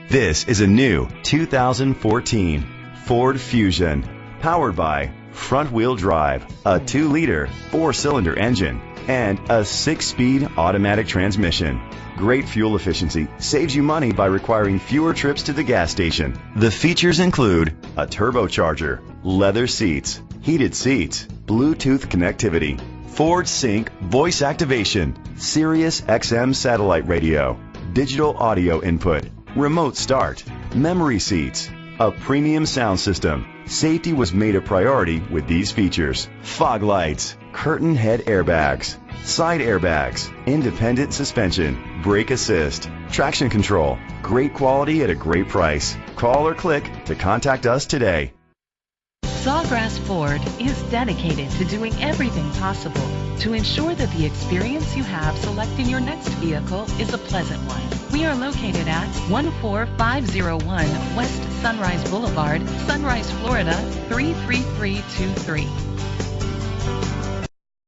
This is a new 2014 Ford Fusion, powered by front-wheel drive, a 2-liter, 4-cylinder engine, and a 6-speed automatic transmission. Great fuel efficiency saves you money by requiring fewer trips to the gas station. The features include a turbocharger, leather seats, heated seats, Bluetooth connectivity, Ford Sync voice activation, Sirius XM satellite radio, digital audio input, remote start, memory seats, a premium sound system. Safety was made a priority with these features: fog lights, curtain head airbags, side airbags, independent suspension, brake assist, traction control. Great quality at a great price. Call or click to contact us today. Sawgrass Ford is dedicated to doing everything possible to ensure that the experience you have selecting your next vehicle is a pleasant one. We are located at 14501 West Sunrise Boulevard, Sunrise, Florida 33323.